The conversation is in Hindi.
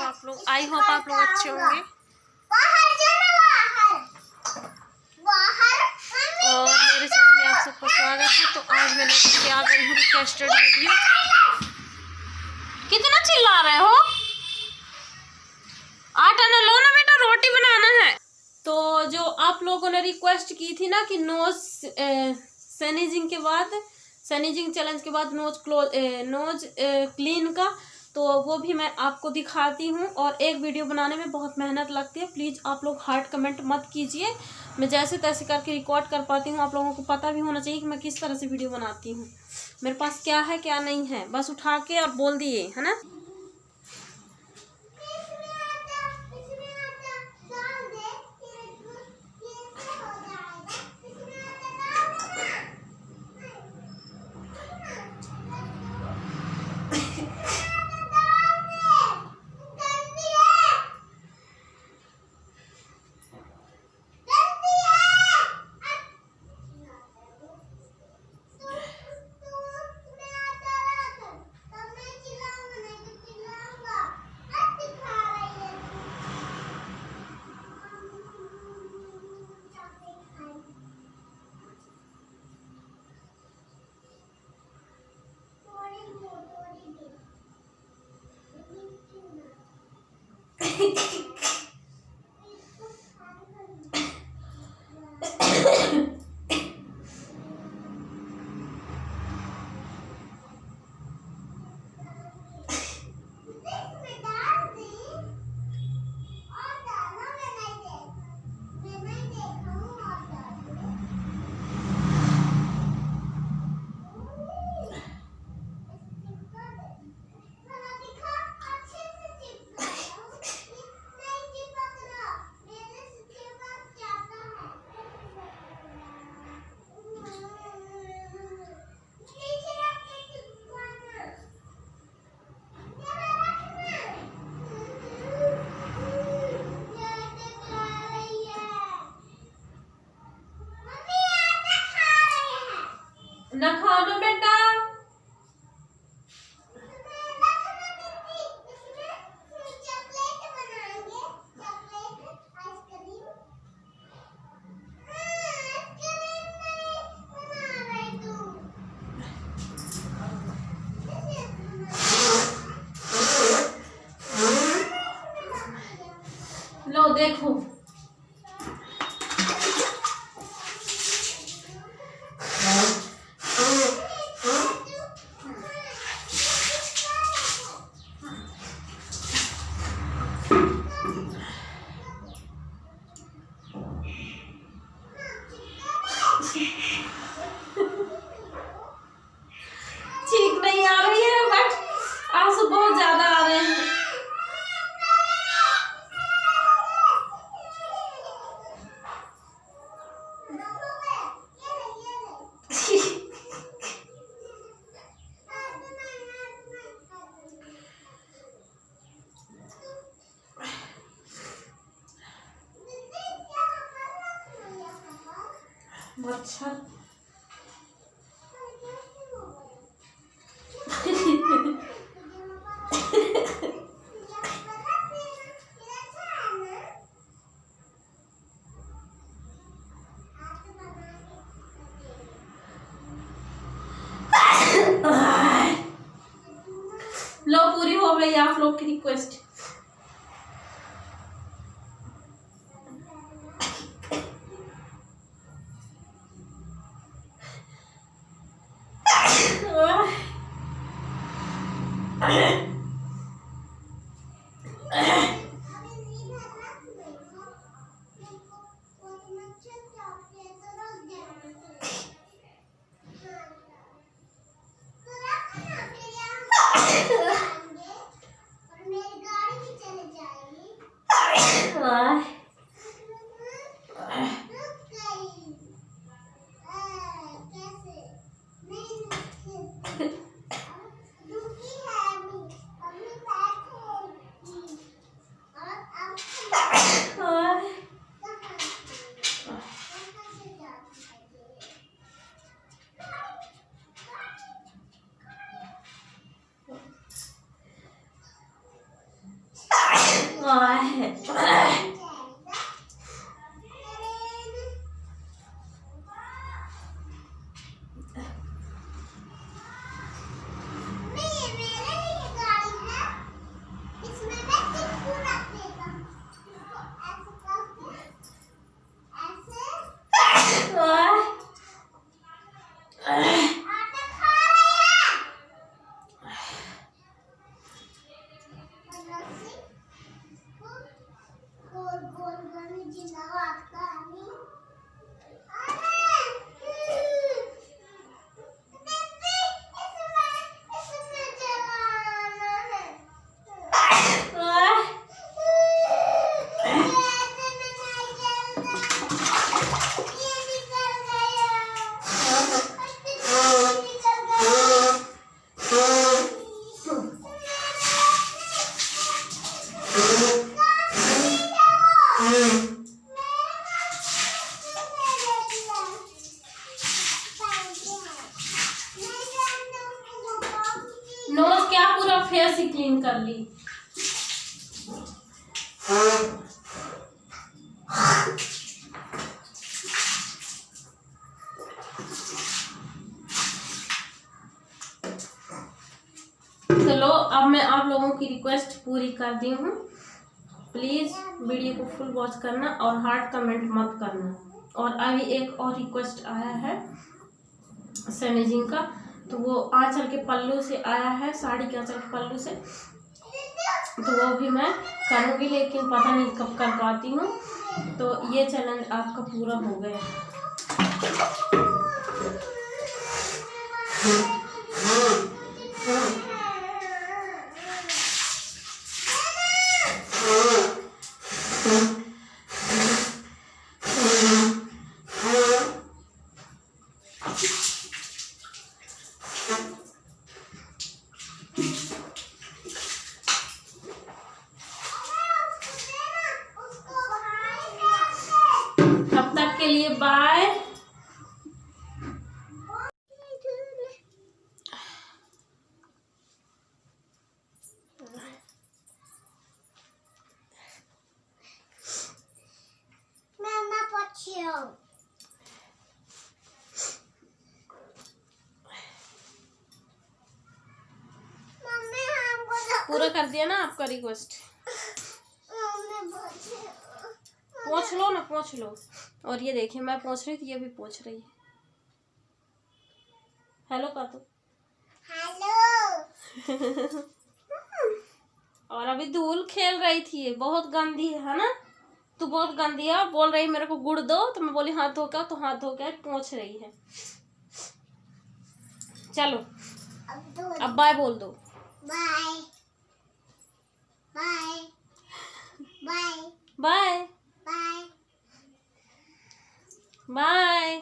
आप लोग, आई होप आप लोग अच्छे होंगे। और मेरे चैनल में आप सबका स्वागत है। तो आज मैं लेकर आ गई हूँ रिक्वेस्टेड वीडियो। कितना चिल्ला रहे हो? आटा ना लो ना बेटा, रोटी बनाना है। तो जो आप लोगों ने रिक्वेस्ट की थी ना कि नोज सैनिजिंग के बाद, सैनिजिंग चैलेंज के बाद नोज क्लीन का, तो वो भी मैं आपको दिखाती हूँ। और एक वीडियो बनाने में बहुत मेहनत लगती है। प्लीज़ आप लोग हार्ड कमेंट मत कीजिए, मैं जैसे तैसे करके रिकॉर्ड कर पाती हूँ। आप लोगों को पता भी होना चाहिए कि मैं किस तरह से वीडियो बनाती हूँ, मेरे पास क्या है क्या नहीं है, बस उठा के और बोल दिए, है ना। ना खा लो बेटा। लो देखो, ठीक नहीं आ रही है बट आंसू बहुत ज्यादा आ रहे हैं। अच्छा लो पूरी हो गई आप लोग की रिक्वेस्ट। नोज क्या पूरा फेस ही क्लीन कर ली। चलो अब मैं आप लोगों की रिक्वेस्ट पूरी कर दी हूँ। प्लीज वीडियो को फुल वॉच करना और हार्ड कमेंट मत करना। और अभी एक और रिक्वेस्ट आया है सैनिजिंग का, तो वो आंचल के पल्लू से आया है, साड़ी के आंचल के पल्लू से, तो वो भी मैं करूँगी, लेकिन पता नहीं कब कर पाती हूँ। तो ये चैलेंज आपका पूरा हो गया। तब तक के लिए बाय। पूरा कर दिया ना आपका रिक्वेस्ट। पोंछ लो ना, पोंछ लो। और ये देखिए मैं पोंछ रही थी, ये भी पोंछ रही है। हेलो का तो हेलो। और अभी धूल खेल रही थी, बहुत गंदी है ना, तू बहुत गंदी है। बोल रही मेरे को गुड़ दो, तो मैं बोली हाथ धो के, तो हाथ धो के पोंछ रही है। चलो अब बाय बोल दो। Bye bye bye bye bye bye.